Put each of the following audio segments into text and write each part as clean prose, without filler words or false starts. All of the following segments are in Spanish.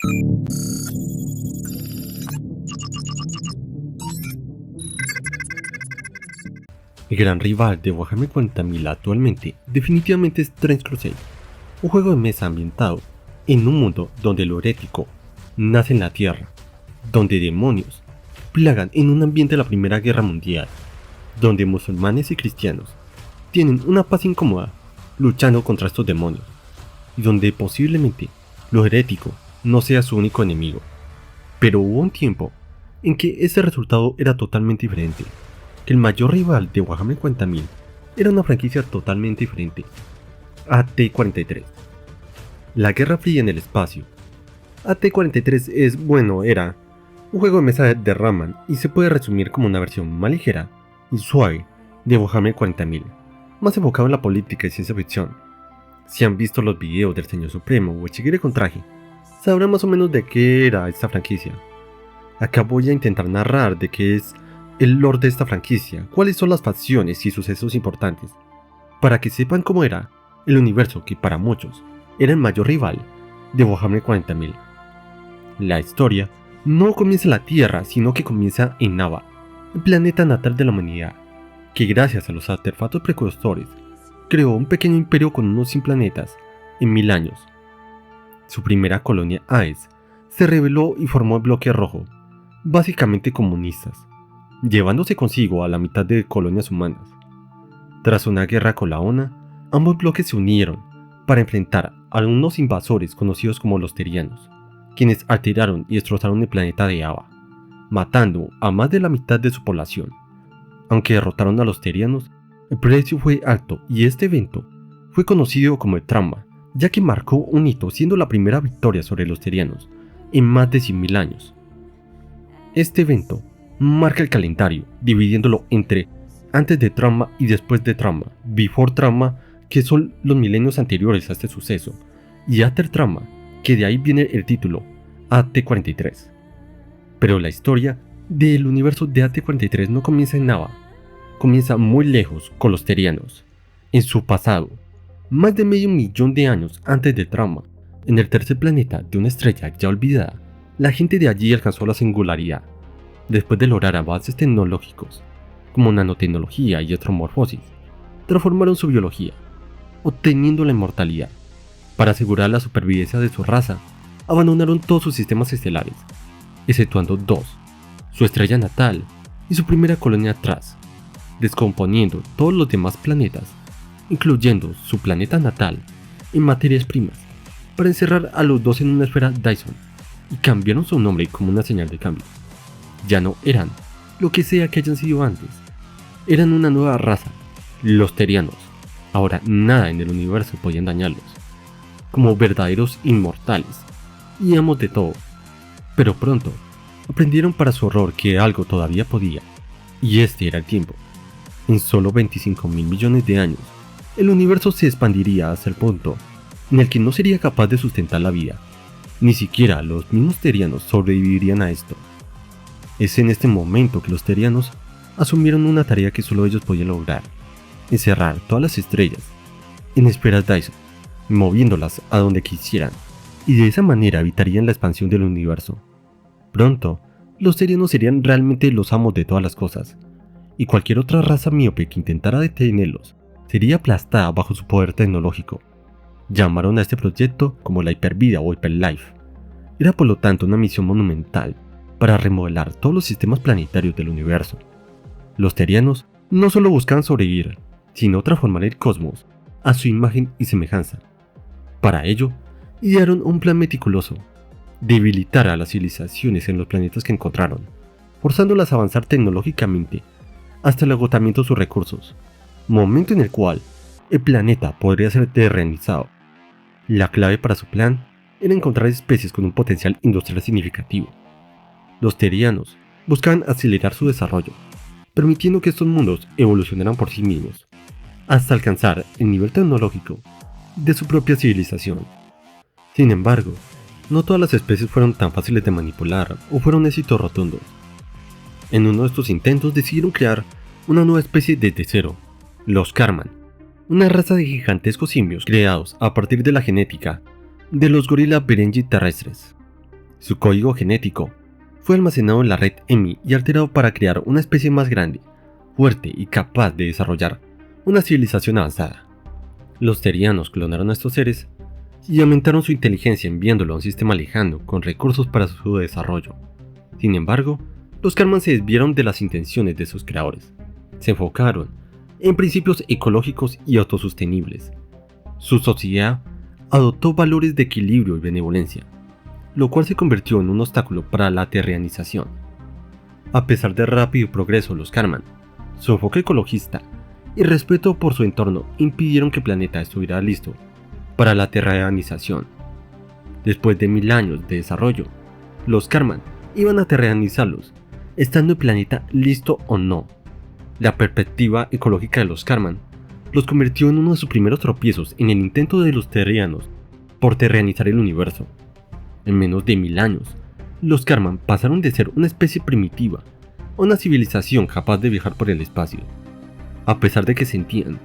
El gran rival de Warhammer 40.000 actualmente definitivamente es Train Crusade, un juego de mesa ambientado en un mundo donde lo herético nace en la tierra, donde demonios plagan en un ambiente de la Primera Guerra Mundial, donde musulmanes y cristianos tienen una paz incómoda luchando contra estos demonios, y donde posiblemente lo herético no sea su único enemigo. Pero hubo un tiempo en que ese resultado era totalmente diferente, que el mayor rival de Warhammer 40.000 era una franquicia totalmente diferente, AT-43. La Guerra Fría en el espacio. AT-43 era un juego de mesa de Raman y se puede resumir como una versión más ligera y suave de Warhammer 40.000, más enfocado en la política y ciencia ficción. Si han visto los videos del Señor Supremo o el Chigre con traje, sabrán más o menos de qué era esta franquicia. Acá voy a intentar narrar de qué es el lore de esta franquicia, cuáles son las facciones y sucesos importantes, para que sepan cómo era el universo que para muchos era el mayor rival de Warhammer 40.000. La historia no comienza en la Tierra, sino que comienza en Nava, el planeta natal de la humanidad, que gracias a los artefactos precursores, creó un pequeño imperio con unos 100 planetas en 1000 años. Su primera colonia, Aes, se rebeló y formó el Bloque Rojo, básicamente comunistas, llevándose consigo a la mitad de colonias humanas. Tras una guerra con la ONA, ambos bloques se unieron para enfrentar a unos invasores conocidos como los Terianos, quienes alteraron y destrozaron el planeta de Ava, matando a más de la mitad de su población. Aunque derrotaron a los Terianos, el precio fue alto y este evento fue conocido como el Trauma, ya que marcó un hito siendo la primera victoria sobre los Terianos en más de 100.000 años. Este evento marca el calendario, dividiéndolo entre antes de Trauma y después de Trauma, Before Trauma, que son los milenios anteriores a este suceso, y After Trauma, que de ahí viene el título, AT-43. Pero la historia del universo de AT-43 no comienza en Nava, comienza muy lejos con los Terianos, en su pasado, más de medio millón de años antes de Trauma, en el tercer planeta de una estrella ya olvidada, la gente de allí alcanzó la singularidad, después de lograr avances tecnológicos, como nanotecnología y astromorfosis, transformaron su biología, obteniendo la inmortalidad. Para asegurar la supervivencia de su raza, abandonaron todos sus sistemas estelares, exceptuando dos, su estrella natal y su primera colonia atrás, descomponiendo todos los demás planetas, incluyendo su planeta natal, en materias primas, para encerrar a los dos en una esfera Dyson, y cambiaron su nombre como una señal de cambio. Ya no eran lo que sea que hayan sido antes, eran una nueva raza, los Terianos. Ahora nada en el universo podía dañarlos, como verdaderos inmortales y amos de todo. Pero pronto aprendieron para su horror que algo todavía podía, y este era el tiempo. En solo 25.000 millones de años, el universo se expandiría hasta el punto en el que no sería capaz de sustentar la vida. Ni siquiera los mismos Terianos sobrevivirían a esto. Es en este momento que los Terianos asumieron una tarea que solo ellos podían lograr: encerrar todas las estrellas en esferas Dyson, moviéndolas a donde quisieran, y de esa manera evitarían la expansión del universo. Pronto, los Terianos serían realmente los amos de todas las cosas, y cualquier otra raza miope que intentara detenerlos sería aplastada bajo su poder tecnológico. Llamaron a este proyecto como la Hipervida o Hyperlife. Era por lo tanto una misión monumental para remodelar todos los sistemas planetarios del universo. Los Terianos no solo buscaban sobrevivir, sino transformar el cosmos a su imagen y semejanza. Para ello, idearon un plan meticuloso: debilitar a las civilizaciones en los planetas que encontraron, forzándolas a avanzar tecnológicamente hasta el agotamiento de sus recursos, momento en el cual el planeta podría ser terrenizado. La clave para su plan era encontrar especies con un potencial industrial significativo. Los Terianos buscaban acelerar su desarrollo, permitiendo que estos mundos evolucionaran por sí mismos, hasta alcanzar el nivel tecnológico de su propia civilización. Sin embargo, no todas las especies fueron tan fáciles de manipular o fueron éxitos rotundos. En uno de estos intentos decidieron crear una nueva especie desde cero, los Karman, una raza de gigantescos simios creados a partir de la genética de los gorilas Berenji terrestres. Su código genético fue almacenado en la red EMI y alterado para crear una especie más grande, fuerte y capaz de desarrollar una civilización avanzada. Los terianos clonaron a estos seres y aumentaron su inteligencia enviándolo a un sistema lejano con recursos para su desarrollo. Sin embargo, los Karman se desviaron de las intenciones de sus creadores. Se enfocaron en principios ecológicos y autosostenibles. Su sociedad adoptó valores de equilibrio y benevolencia, lo cual se convirtió en un obstáculo para la terrenización. A pesar del rápido progreso de los Karman, su enfoque ecologista y respeto por su entorno impidieron que el planeta estuviera listo para la terrenización. Después de 1000 años de desarrollo, los Karman iban a terrenizarlos, estando el planeta listo o no. La perspectiva ecológica de los Karman los convirtió en uno de sus primeros tropiezos en el intento de los terrianos por terrenizar el universo. En menos de 1000 años, los Karman pasaron de ser una especie primitiva a una civilización capaz de viajar por el espacio. A pesar de que sentían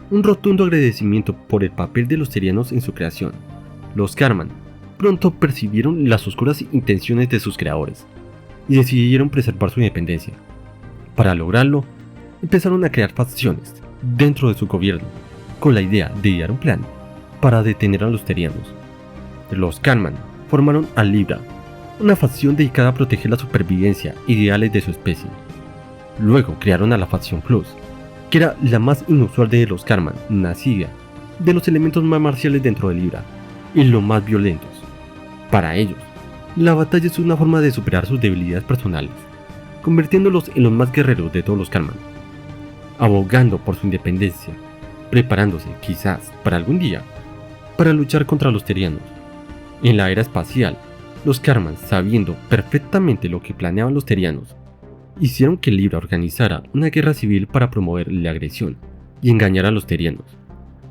un rotundo agradecimiento por el papel de los terrianos en su creación, los Karman pronto percibieron las oscuras intenciones de sus creadores y decidieron preservar su independencia. Para lograrlo, empezaron a crear facciones dentro de su gobierno, con la idea de idear un plan para detener a los terianos. Los Karman formaron a Libra, una facción dedicada a proteger la supervivencia e ideales de su especie. Luego crearon a la facción Plus, que era la más inusual de los Karman, nacida de los elementos más marciales dentro de Libra y los más violentos. Para ellos, la batalla es una forma de superar sus debilidades personales, convirtiéndolos en los más guerreros de todos los Karman, abogando por su independencia, preparándose quizás para algún día para luchar contra los terianos. En la era espacial, los Karman, sabiendo perfectamente lo que planeaban los terianos, hicieron que Libra organizara una guerra civil para promover la agresión y engañar a los terianos,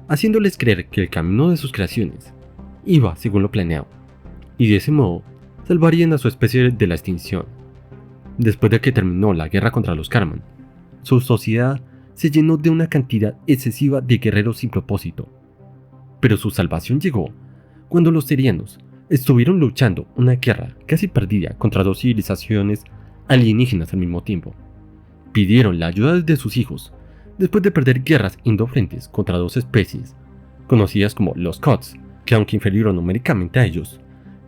haciéndoles creer que el camino de sus creaciones iba según lo planeado, y de ese modo salvarían a su especie de la extinción. Después de que terminó la guerra contra los Karman, su sociedad se llenó de una cantidad excesiva de guerreros sin propósito. Pero su salvación llegó cuando los terianos estuvieron luchando una guerra casi perdida contra dos civilizaciones alienígenas al mismo tiempo. Pidieron la ayuda de sus hijos después de perder guerras indifferentes contra dos especies, conocidas como los Kots, que aunque inferior numéricamente a ellos,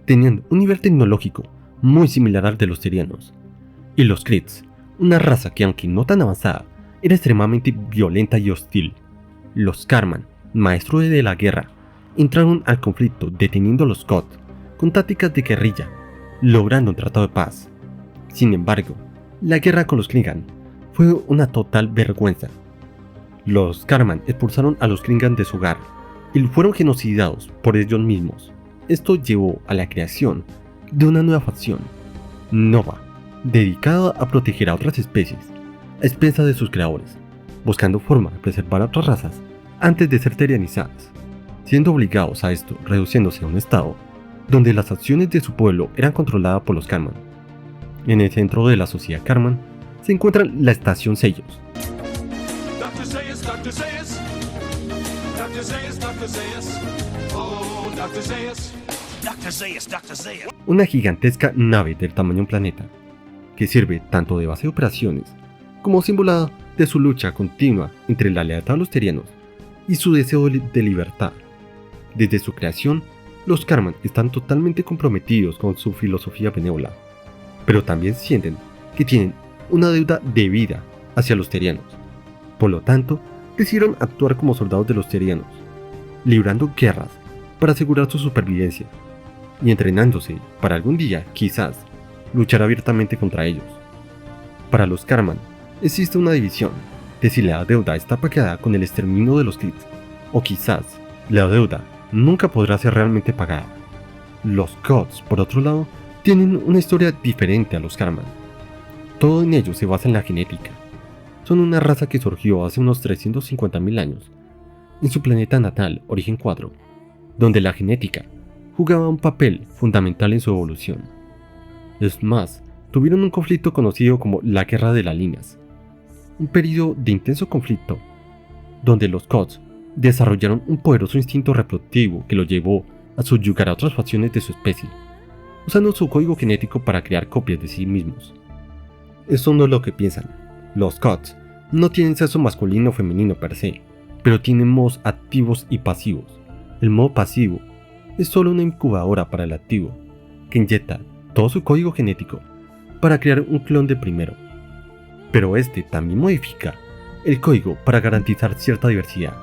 tenían un nivel tecnológico muy similar al de los terianos, y los Krits, una raza que aunque no tan avanzada, era extremadamente violenta y hostil. Los Karman, maestros de la guerra, entraron al conflicto deteniendo a los Kots con tácticas de guerrilla, logrando un tratado de paz. Sin embargo, la guerra con los Klingon fue una total vergüenza. Los Karman expulsaron a los Klingon de su hogar y fueron genocidados por ellos mismos. Esto llevó a la creación de una nueva facción, Nova, dedicada a proteger a otras especies, a expensas de sus creadores, buscando forma de preservar a otras razas antes de ser terianizadas, siendo obligados a esto reduciéndose a un estado donde las acciones de su pueblo eran controladas por los Karman. En el centro de la sociedad Karman se encuentra la estación Sellos. Una gigantesca nave del tamaño de un planeta, que sirve tanto de base de operaciones como símbolo de su lucha continua entre la lealtad a los terianos y su deseo de libertad. Desde su creación, los Karman están totalmente comprometidos con su filosofía benévola, pero también sienten que tienen una deuda de vida hacia los terianos. Por lo tanto, decidieron actuar como soldados de los terianos, librando guerras para asegurar su supervivencia y entrenándose para algún día, quizás, luchar abiertamente contra ellos. Para los Karman, existe una división de si la deuda está pagada con el exterminio de los Krits, o quizás la deuda nunca podrá ser realmente pagada. Los Kots, por otro lado, tienen una historia diferente a los Karman. Todo en ellos se basa en la genética. Son una raza que surgió hace unos 350.000 años, en su planeta natal, Origen 4, donde la genética jugaba un papel fundamental en su evolución. Es más, tuvieron un conflicto conocido como la Guerra de las Líneas, un periodo de intenso conflicto, donde los Kots desarrollaron un poderoso instinto reproductivo que los llevó a subyugar a otras facciones de su especie, usando su código genético para crear copias de sí mismos. Esto no es lo que piensan. Los Cods no tienen sexo masculino o femenino per se, pero tienen modos activos y pasivos. El modo pasivo es solo una incubadora para el activo, que inyecta todo su código genético para crear un clon de primero. Pero este también modifica el código para garantizar cierta diversidad.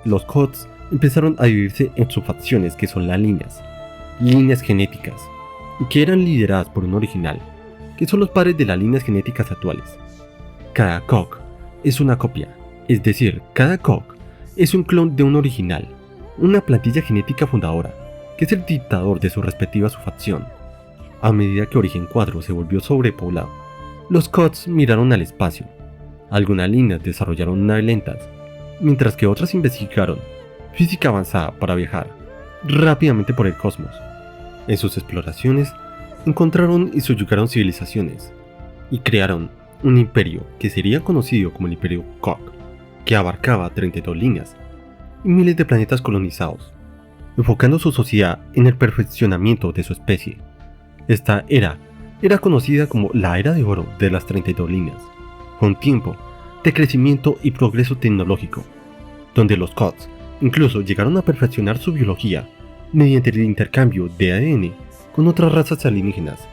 Los Cods empezaron a dividirse en subfacciones que son las líneas genéticas, que eran lideradas por un original, que son los padres de las líneas genéticas actuales. Cada Cog es una copia, es decir, cada Cog es un clon de un original, una plantilla genética fundadora, que es el dictador de su respectiva subfacción. A medida que Origen 4 se volvió sobrepoblado, los Cods miraron al espacio. Algunas líneas desarrollaron naves lentas, mientras que otras investigaron física avanzada para viajar rápidamente por el cosmos. En sus exploraciones, encontraron y subyugaron civilizaciones, y crearon un imperio que sería conocido como el Imperio Cog, que abarcaba 32 líneas y miles de planetas colonizados, enfocando su sociedad en el perfeccionamiento de su especie. Esta era conocida como la Era de Oro de las 32 líneas, con tiempo de crecimiento y progreso tecnológico, donde los Cods incluso llegaron a perfeccionar su biología mediante el intercambio de ADN con otras razas alienígenas,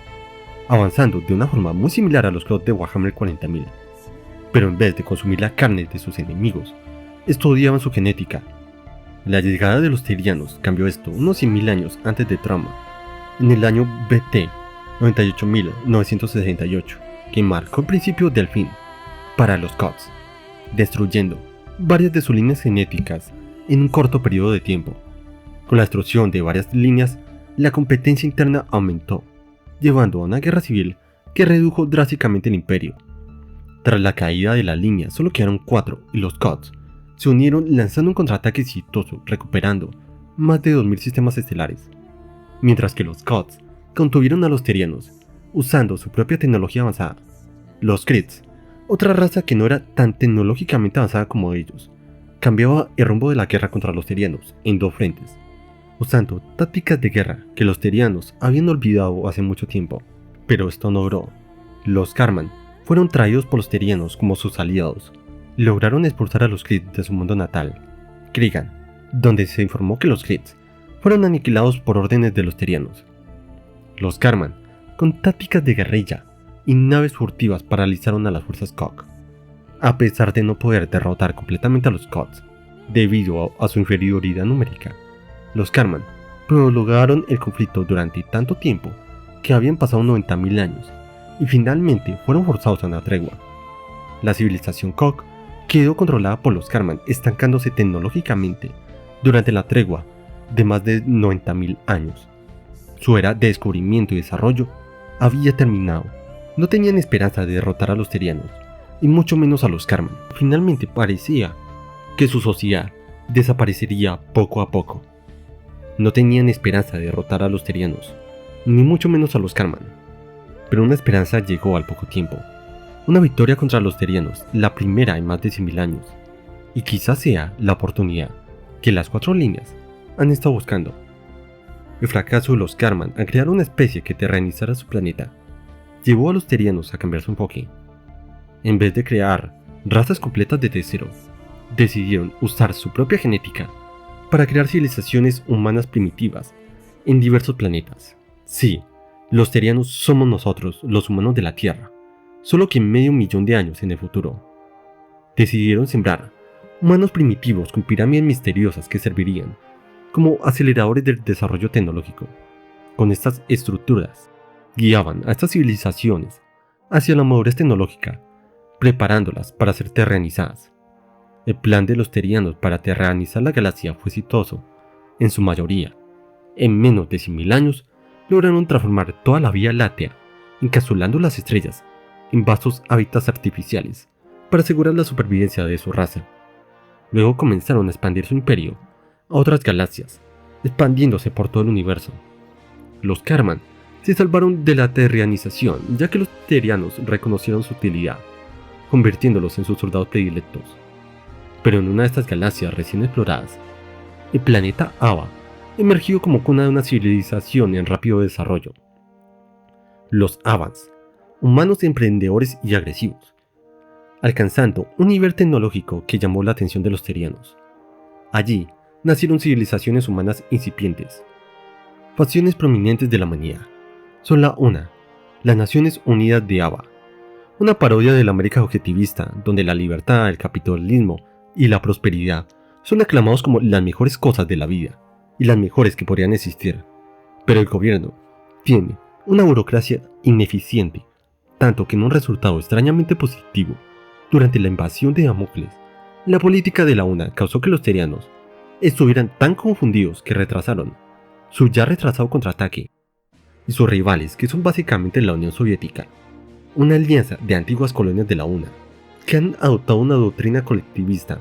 avanzando de una forma muy similar a los Cods de Warhammer 40.000. Pero en vez de consumir la carne de sus enemigos, estudiaban su genética. La llegada de los Terrianos cambió esto unos 100.000 años antes de Trauma, en el año BT 98.968, que marcó el principio del fin para los Cods, destruyendo varias de sus líneas genéticas en un corto periodo de tiempo. Con la destrucción de varias líneas, la competencia interna aumentó, llevando a una guerra civil que redujo drásticamente el imperio. Tras la caída de la línea solo quedaron 4 y los Cods se unieron lanzando un contraataque exitoso, recuperando más de 2000 sistemas estelares, mientras que los Cods contuvieron a los Terrianos usando su propia tecnología avanzada. Los Crits, otra raza que no era tan tecnológicamente avanzada como ellos, cambiaba el rumbo de la guerra contra los Terrianos en dos frentes, usando tácticas de guerra que los Terrianos habían olvidado hace mucho tiempo. Pero esto no logró. Los Karman fueron traídos por los Terrianos como sus aliados. Lograron expulsar a los Crits de su mundo natal, Krigan, donde se informó que los Crits fueron aniquilados por órdenes de los Terrianos. Los Karman, con tácticas de guerrilla y naves furtivas, paralizaron a las fuerzas Cog. A pesar de no poder derrotar completamente a los Cods, debido a su inferioridad numérica, los Karman prolongaron el conflicto durante tanto tiempo que habían pasado 90.000 años y finalmente fueron forzados a una tregua. La civilización Cog quedó controlada por los Karman, estancándose tecnológicamente durante la tregua de más de 90.000 años. Su era de descubrimiento y desarrollo había terminado. No tenían esperanza de derrotar a los Terrianos, y mucho menos a los Karman. Finalmente parecía que su sociedad desaparecería poco a poco. No tenían esperanza de derrotar a los Terrianos, ni mucho menos a los Karman. Pero una esperanza llegó al poco tiempo. Una victoria contra los Terrianos, la primera en más de 100.000 años, y quizás sea la oportunidad que las 4 líneas han estado buscando. El fracaso de los Karman al crear una especie que terranizara su planeta llevó a los Terrianos a cambiar su enfoque. En vez de crear razas completas desde cero, decidieron usar su propia genética para crear civilizaciones humanas primitivas en diversos planetas. Sí, los Terrianos somos nosotros, los humanos de la Tierra, solo que en medio millón de años en el futuro. Decidieron sembrar humanos primitivos con pirámides misteriosas que servirían como aceleradores del desarrollo tecnológico. Con estas estructuras, guiaban a estas civilizaciones hacia la madurez tecnológica, preparándolas para ser terranizadas. El plan de los Terrianos para terranizar la galaxia fue exitoso, en su mayoría. En menos de 100.000 años, lograron transformar toda la Vía Láctea, encapsulando las estrellas en vastos hábitats artificiales para asegurar la supervivencia de su raza. Luego comenzaron a expandir su imperio a otras galaxias, expandiéndose por todo el universo. Los Karman se salvaron de la terrianización, ya que los Terrianos reconocieron su utilidad, convirtiéndolos en sus soldados predilectos. Pero en una de estas galaxias recién exploradas, el planeta Ava, emergió como cuna de una civilización en rápido desarrollo. Los Avans, humanos emprendedores y agresivos, alcanzando un nivel tecnológico que llamó la atención de los terianos. Allí nacieron civilizaciones humanas incipientes. Facciones prominentes de la humanidad son la una, las Naciones Unidas de Ava, una parodia de la América objetivista donde la libertad, el capitalismo y la prosperidad son aclamados como las mejores cosas de la vida y las mejores que podrían existir. Pero el gobierno tiene una burocracia ineficiente, tanto que en un resultado extrañamente positivo, durante la invasión de Damocles, la política de la UNA causó que los terianos estuvieran tan confundidos que retrasaron su ya retrasado contraataque, y sus rivales, que son básicamente la Unión Soviética, una alianza de antiguas colonias de la UNA, que han adoptado una doctrina colectivista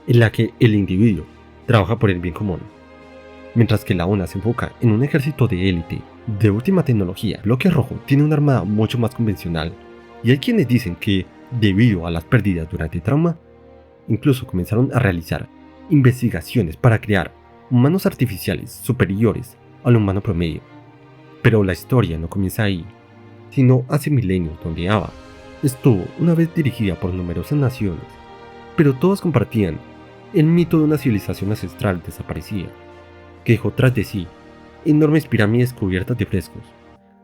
en la que el individuo trabaja por el bien común. Mientras que la UNA se enfoca en un ejército de élite de última tecnología, Bloque Rojo tiene una armada mucho más convencional, y hay quienes dicen que, debido a las pérdidas durante el trauma, incluso comenzaron a realizar investigaciones para crear humanos artificiales superiores al humano promedio. Pero la historia no comienza ahí, sino hace milenios, donde Ava estuvo una vez dirigida por numerosas naciones, pero todas compartían el mito de una civilización ancestral desaparecida, que dejó tras de sí enormes pirámides cubiertas de frescos.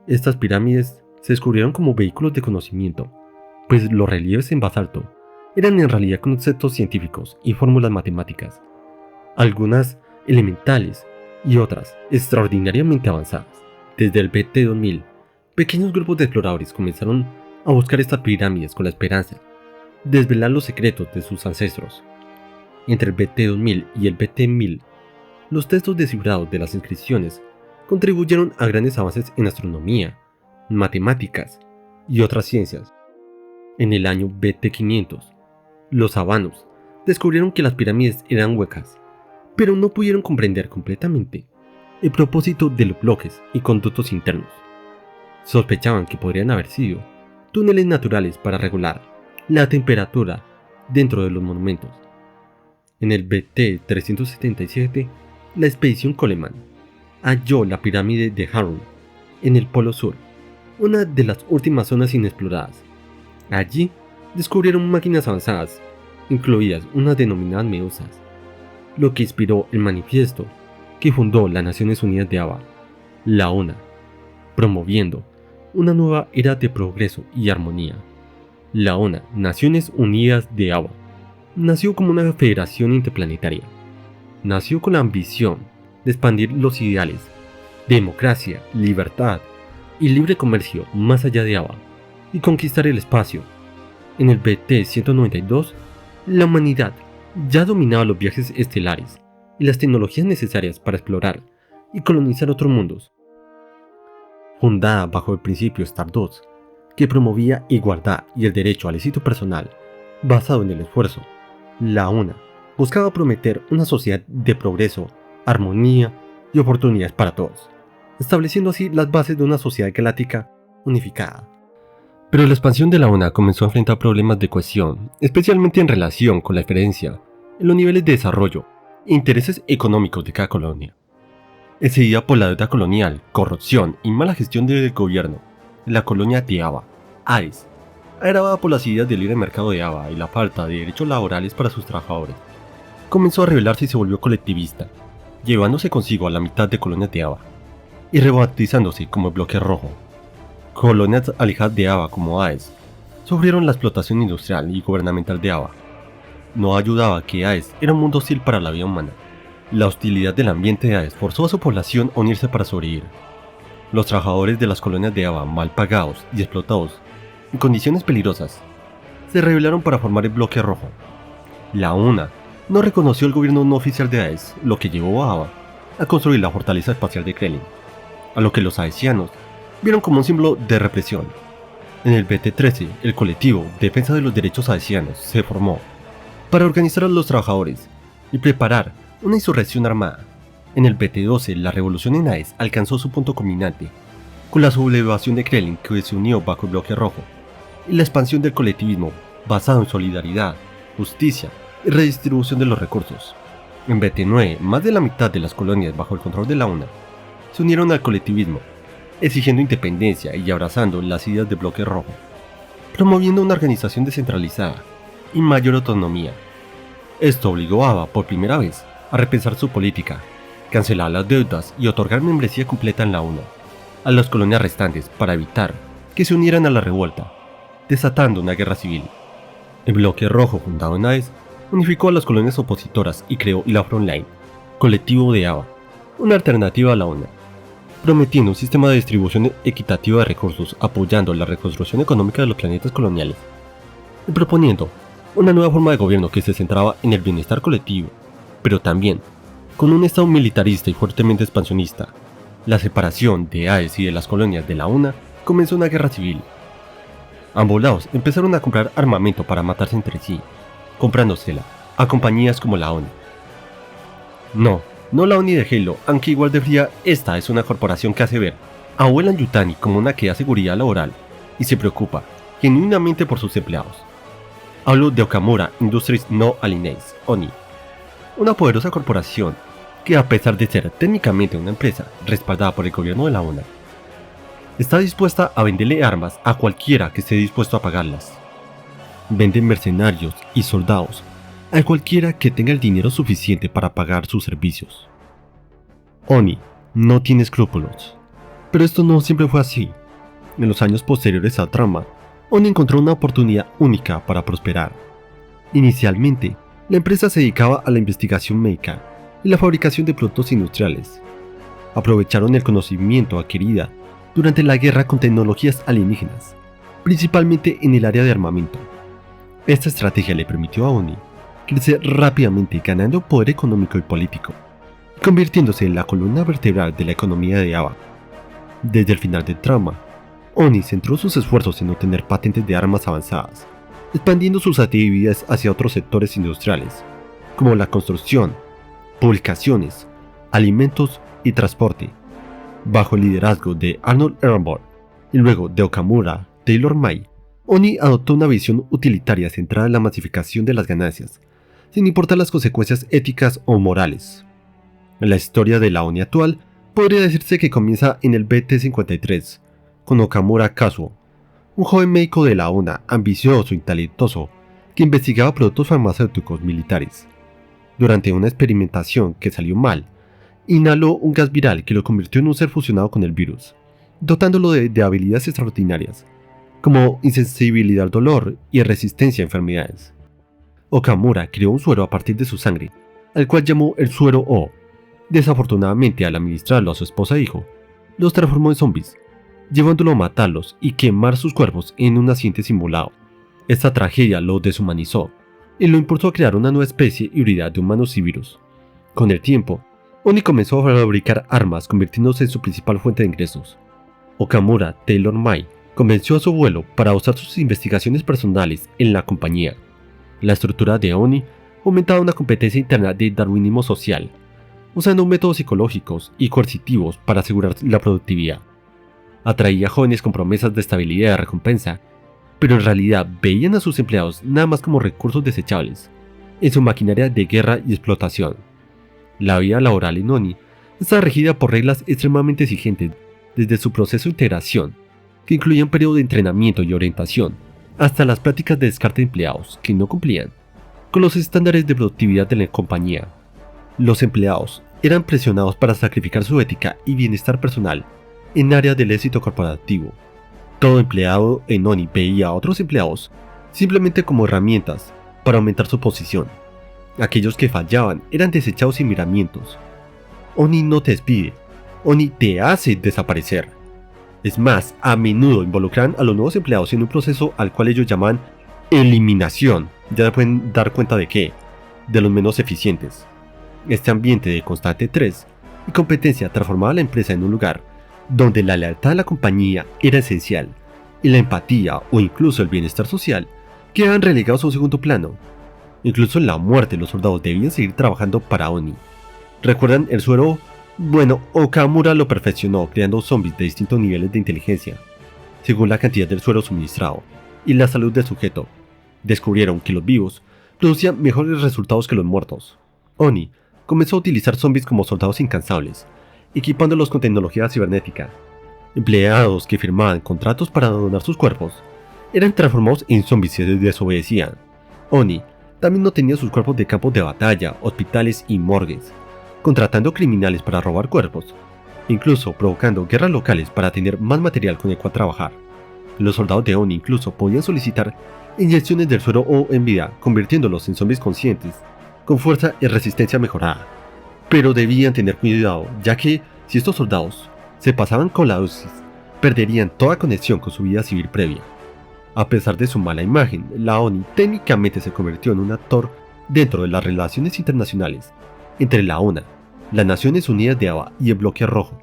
Estas pirámides se descubrieron como vehículos de conocimiento, pues los relieves en basalto eran en realidad conceptos científicos y fórmulas matemáticas, algunas elementales y otras extraordinariamente avanzadas. Desde el BT-2000, pequeños grupos de exploradores comenzaron a buscar estas pirámides con la esperanza de desvelar los secretos de sus ancestros. Entre el BT-2000 y el BT-1000, los textos descifrados de las inscripciones contribuyeron a grandes avances en astronomía, matemáticas y otras ciencias. En el año BT-500, los sabanos descubrieron que las pirámides eran huecas, pero no pudieron comprender completamente el propósito de los bloques y conductos internos. Sospechaban que podrían haber sido túneles naturales para regular la temperatura dentro de los monumentos. En el BT-377, la expedición Coleman halló la pirámide de Harun en el Polo Sur, una de las últimas zonas inexploradas. Allí descubrieron máquinas avanzadas, incluidas unas denominadas medusas, lo que inspiró el manifiesto que fundó las Naciones Unidas de Ava, la UNA, promoviendo una nueva era de progreso y armonía. La UNA, Naciones Unidas de Ava, nació como una federación interplanetaria. Nació con la ambición de expandir los ideales, democracia, libertad y libre comercio más allá de Ava y conquistar el espacio. En el BT-192, la humanidad ya dominaba los viajes estelares y las tecnologías necesarias para explorar y colonizar otros mundos. Fundada bajo el principio Stardust, que promovía igualdad y el derecho al éxito personal basado en el esfuerzo, la UNA buscaba prometer una sociedad de progreso, armonía y oportunidades para todos, estableciendo así las bases de una sociedad galáctica unificada. Pero la expansión de la UNA comenzó a enfrentar problemas de cohesión, especialmente en relación con la diferencia en los niveles de desarrollo e intereses económicos de cada colonia. Excedida por la deuda colonial, corrupción y mala gestión del gobierno, la colonia de Ava, Aes, agravada por las ideas del libre mercado de Ava y la falta de derechos laborales para sus trabajadores, comenzó a rebelarse y se volvió colectivista, llevándose consigo a la mitad de colonias de Ava y rebautizándose como el Bloque Rojo. Colonias alejadas de Ava como Aes sufrieron la explotación industrial y gubernamental de Ava. No ayudaba que Aes era un mundo hostil para la vida humana. La hostilidad del ambiente de Aes forzó a su población a unirse para sobrevivir. Los trabajadores de las colonias de Ava, mal pagados y explotados en condiciones peligrosas, se rebelaron para formar el Bloque Rojo. La UNA no reconoció el gobierno no oficial de Aes, lo que llevó a Ava a construir la fortaleza espacial de Kremlin, a lo que los aesianos vieron como un símbolo de represión. En el BT-13, el colectivo Defensa de los Derechos Aesianos se formó para organizar a los trabajadores y preparar una insurrección armada. En el BT-12, la revolución en Aes alcanzó su punto culminante con la sublevación de Kremlin, que se unió bajo el Bloque Rojo, y la expansión del colectivismo basado en solidaridad, justicia y redistribución de los recursos. En BT9, más de la mitad de las colonias bajo el control de la UNA se unieron al colectivismo, exigiendo independencia y abrazando las ideas de Bloque Rojo, promoviendo una organización descentralizada y mayor autonomía. Esto obligó a ABA por primera vez a repensar su política, cancelar las deudas y otorgar membresía completa en la UNA a las colonias restantes para evitar que se unieran a la revuelta, desatando una guerra civil. El Bloque Rojo, fundado en AES, unificó a las colonias opositoras y creó la Frontline, colectivo de ABA, una alternativa a la UNA, prometiendo un sistema de distribución equitativa de recursos apoyando la reconstrucción económica de los planetas coloniales, y proponiendo una nueva forma de gobierno que se centraba en el bienestar colectivo, pero también con un estado militarista y fuertemente expansionista. La separación de AES y de las colonias de la UNA comenzó una guerra civil. Ambos lados empezaron a comprar armamento para matarse entre sí, comprándosela a compañías como la ONI. No la ONI de Halo, aunque igual de fría, esta es una corporación que hace ver a Weyland-Yutani como una que da seguridad laboral y se preocupa genuinamente por sus empleados. Hablo de Okamura Industries No Alliances, ONI, una poderosa corporación que, a pesar de ser técnicamente una empresa respaldada por el gobierno de la ONU, está dispuesta a venderle armas a cualquiera que esté dispuesto a pagarlas. Venden mercenarios y soldados a cualquiera que tenga el dinero suficiente para pagar sus servicios. ONI no tiene escrúpulos, pero esto no siempre fue así. En los años posteriores a la trama, ONI encontró una oportunidad única para prosperar. Inicialmente, la empresa se dedicaba a la investigación médica y la fabricación de productos industriales. Aprovecharon el conocimiento adquirido durante la guerra con tecnologías alienígenas, principalmente en el área de armamento. Esta estrategia le permitió a ONI crecer rápidamente, ganando poder económico y político, y convirtiéndose en la columna vertebral de la economía de ABA. Desde el final del trama, ONI centró sus esfuerzos en obtener patentes de armas avanzadas, expandiendo sus actividades hacia otros sectores industriales, como la construcción, publicaciones, alimentos y transporte. Bajo el liderazgo de Arnold Ehrenborg y luego de Okamura Taylor May, ONI adoptó una visión utilitaria centrada en la masificación de las ganancias, sin importar las consecuencias éticas o morales. La historia de la ONI actual podría decirse que comienza en el BT-53, con Okamura Kazuo, un joven médico de la ONU ambicioso y talentoso que investigaba productos farmacéuticos militares. Durante una experimentación que salió mal, inhaló un gas viral que lo convirtió en un ser fusionado con el virus, dotándolo de habilidades extraordinarias, como insensibilidad al dolor y resistencia a enfermedades. Okamura creó un suero a partir de su sangre, al cual llamó el suero O. Desafortunadamente, al administrarlo a su esposa e hijo, los transformó en zombies, llevándolo a matarlos y quemar sus cuerpos en un accidente simulado. Esta tragedia lo deshumanizó y lo impulsó a crear una nueva especie híbrida de humanos y virus. Con el tiempo, ONI comenzó a fabricar armas, convirtiéndose en su principal fuente de ingresos. Okamura Taylor May convenció a su abuelo para usar sus investigaciones personales en la compañía. La estructura de ONI fomentaba una competencia interna de darwinismo social, usando métodos psicológicos y coercitivos para asegurar la productividad. Atraía a jóvenes con promesas de estabilidad y recompensa, pero en realidad veían a sus empleados nada más como recursos desechables en su maquinaria de guerra y explotación. La vida laboral en ONI está regida por reglas extremadamente exigentes desde su proceso de integración, que incluía un periodo de entrenamiento y orientación, hasta las prácticas de descarte de empleados que no cumplían con los estándares de productividad de la compañía. Los empleados eran presionados para sacrificar su ética y bienestar personal en áreas del éxito corporativo. Todo empleado en ONI veía a otros empleados simplemente como herramientas para aumentar su posición. Aquellos que fallaban eran desechados sin miramientos. ONI no te despide, ONI te hace desaparecer. Es más, a menudo involucran a los nuevos empleados en un proceso al cual ellos llaman eliminación. Ya se pueden dar cuenta de qué, de los menos eficientes. Este ambiente de constante estrés y competencia transformaba la empresa en un lugar donde la lealtad a la compañía era esencial y la empatía o incluso el bienestar social quedaban relegados a un segundo plano. Incluso en la muerte los soldados debían seguir trabajando para ONI. ¿Recuerdan el suero? Bueno, Okamura lo perfeccionó creando zombies de distintos niveles de inteligencia, según la cantidad del suero suministrado y la salud del sujeto. Descubrieron que los vivos producían mejores resultados que los muertos. ONI comenzó a utilizar zombies como soldados incansables, equipándolos con tecnología cibernética. Empleados que firmaban contratos para donar sus cuerpos eran transformados en zombies si desobedecían. Oni también no tenía sus cuerpos de campos de batalla, hospitales y morgues, contratando criminales para robar cuerpos, incluso provocando guerras locales para tener más material con el cual trabajar. Los soldados de Oni incluso podían solicitar inyecciones del suero o en vida, convirtiéndolos en zombies conscientes, con fuerza y resistencia mejorada. Pero debían tener cuidado, ya que si estos soldados se pasaban con la dosis, perderían toda conexión con su vida civil previa. A pesar de su mala imagen, la ONI técnicamente se convirtió en un actor dentro de las relaciones internacionales entre la ONA, las Naciones Unidas de Ava y el Bloque Rojo.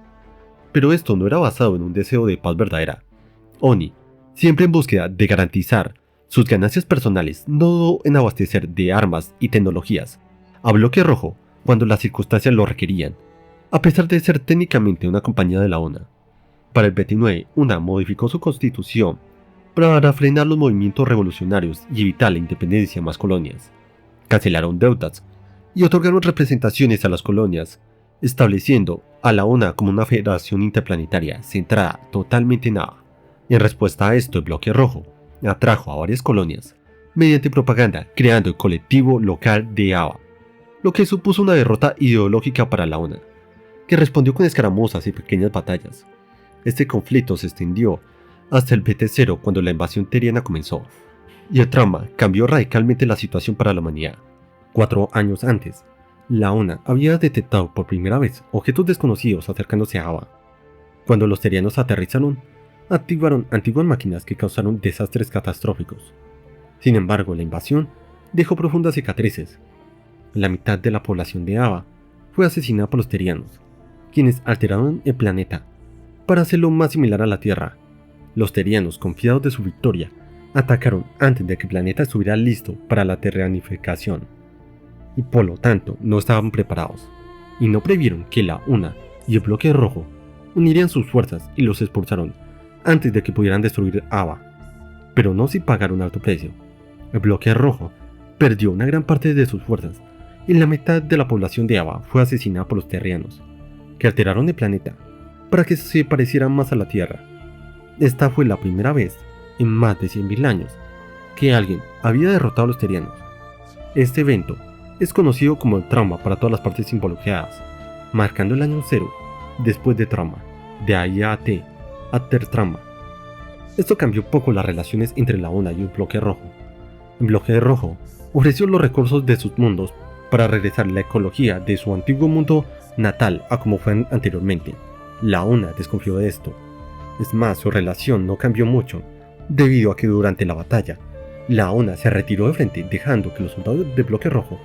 Pero esto no era basado en un deseo de paz verdadera. ONI, siempre en búsqueda de garantizar sus ganancias personales, no dudó en abastecer de armas y tecnologías a Bloque Rojo cuando las circunstancias lo requerían, a pesar de ser técnicamente una compañía de la ONA. Para el 29, UNA modificó su constitución para frenar los movimientos revolucionarios y evitar la independencia de más colonias. Cancelaron deudas y otorgaron representaciones a las colonias, estableciendo a la ONA como una federación interplanetaria centrada totalmente en Ava. En respuesta a esto, el Bloque Rojo atrajo a varias colonias mediante propaganda, creando el colectivo local de Ava, lo que supuso una derrota ideológica para la ONA, que respondió con escaramuzas y pequeñas batallas. Este conflicto se extendió hasta el BT-0 cuando la invasión teriana comenzó, y el trauma cambió radicalmente la situación para la humanidad. 4 años antes, la ONA había detectado por primera vez objetos desconocidos acercándose a Ava. Cuando los terianos aterrizaron, activaron antiguas máquinas que causaron desastres catastróficos. Sin embargo, la invasión dejó profundas cicatrices. La mitad de la población de Ava fue asesinada por los terianos, quienes alteraron el planeta para hacerlo más similar a la Tierra. Los terianos, confiados de su victoria, atacaron antes de que el planeta estuviera listo para la terranificación, y por lo tanto no estaban preparados, y no previeron que la UNA y el Bloque Rojo unirían sus fuerzas y los expulsaron antes de que pudieran destruir Ava. Pero no si pagaron un alto precio. El Bloque Rojo perdió una gran parte de sus fuerzas, y la mitad de la población de Ava fue asesinada por los terrianos, que alteraron el planeta para que se pareciera más a la Tierra. Esta fue la primera vez en más de 100.000 años que alguien había derrotado a los terianos. Este evento es conocido como el trauma para todas las partes involucradas, marcando el año 0 después de trauma, de ahí a T, after trauma. Esto cambió poco las relaciones entre la ONA y el Bloque Rojo. El Bloque Rojo ofreció los recursos de sus mundos para regresar la ecología de su antiguo mundo natal a como fue anteriormente. La ONA desconfió de esto. Es más, su relación no cambió mucho, debido a que durante la batalla, la ONA se retiró de frente dejando que los soldados del Bloque Rojo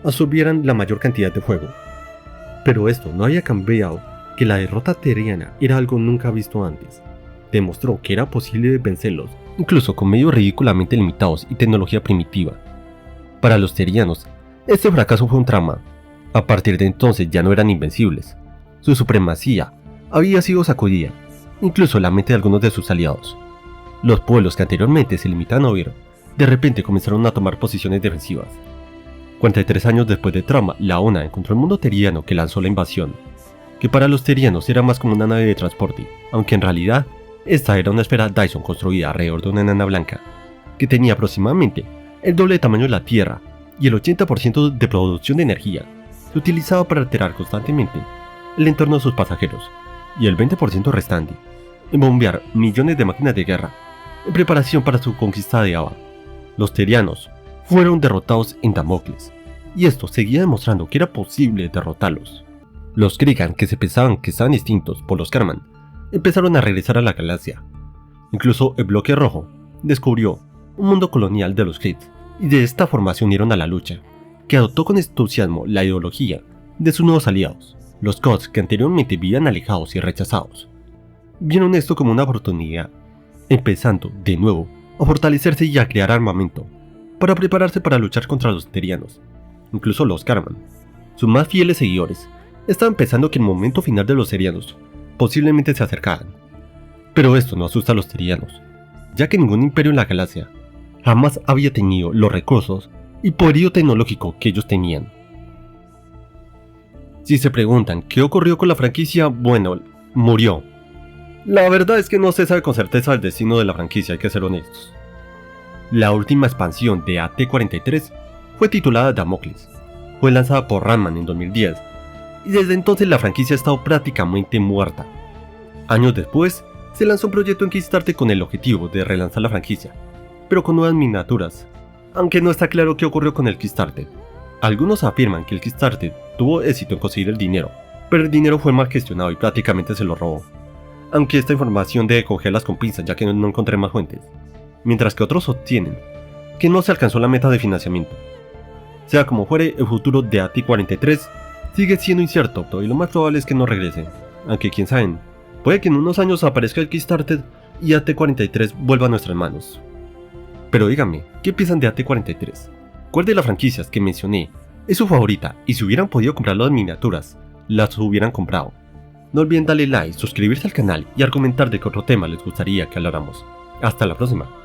absorbieran la mayor cantidad de fuego. Pero esto no había cambiado que la derrota teriana era algo nunca visto antes. Demostró que era posible vencerlos, incluso con medios ridículamente limitados y tecnología primitiva. Para los terianos, este fracaso fue un trauma. A partir de entonces ya no eran invencibles. Su supremacía había sido sacudida, incluso la mente de algunos de sus aliados. Los pueblos que anteriormente se limitaban a huir, de repente comenzaron a tomar posiciones defensivas. 43 años después de Trauma, la ONA encontró el mundo teriano que lanzó la invasión, que para los terianos era más como una nave de transporte, aunque en realidad esta era una esfera Dyson construida alrededor de una enana blanca, que tenía aproximadamente el doble de tamaño de la Tierra, y el 80% de producción de energía se utilizaba para alterar constantemente el entorno de sus pasajeros, y el 20% restante en bombear millones de máquinas de guerra en preparación para su conquista de Ava. Los terianos fueron derrotados en Damocles, y esto seguía demostrando que era posible derrotarlos. Los Krigan, que se pensaban que estaban extintos por los Karman, empezaron a regresar a la galaxia. Incluso el Bloque Rojo descubrió un mundo colonial de los Kree, y de esta forma se unieron a la lucha, que adoptó con entusiasmo la ideología de sus nuevos aliados. Los Kots, que anteriormente vivían alejados y rechazados, vieron esto como una oportunidad, empezando de nuevo a fortalecerse y a crear armamento para prepararse para luchar contra los terianos. Incluso los Karman, sus más fieles seguidores, estaban pensando que el momento final de los terianos posiblemente se acercaban. Pero esto no asusta a los terianos, ya que ningún imperio en la galaxia jamás había tenido los recursos y poderío tecnológico que ellos tenían. Si se preguntan qué ocurrió con la franquicia, bueno, murió. La verdad es que no se sabe con certeza el destino de la franquicia, hay que ser honestos. La última expansión de AT-43 fue titulada Damocles. Fue lanzada por Rayman en 2010, y desde entonces la franquicia ha estado prácticamente muerta. Años después, se lanzó un proyecto en Kickstarter con el objetivo de relanzar la franquicia, pero con nuevas miniaturas, aunque no está claro qué ocurrió con el Kickstarter. Algunos afirman que el Kickstarter tuvo éxito en conseguir el dinero, pero el dinero fue mal gestionado y prácticamente se lo robó. Aunque esta información debe cogerlas con pinzas ya que no encontré más fuentes, mientras que otros sostienen que no se alcanzó la meta de financiamiento. Sea como fuere, el futuro de AT-43 sigue siendo incierto y lo más probable es que no regrese, aunque quién sabe, puede que en unos años aparezca el Kickstarter y AT-43 vuelva a nuestras manos. Pero díganme, ¿qué piensan de AT-43? ¿Cuál de las franquicias que mencioné es su favorita y si hubieran podido comprar las miniaturas, las hubieran comprado? No olviden darle like, suscribirse al canal y argumentar de qué otro tema les gustaría que habláramos. Hasta la próxima.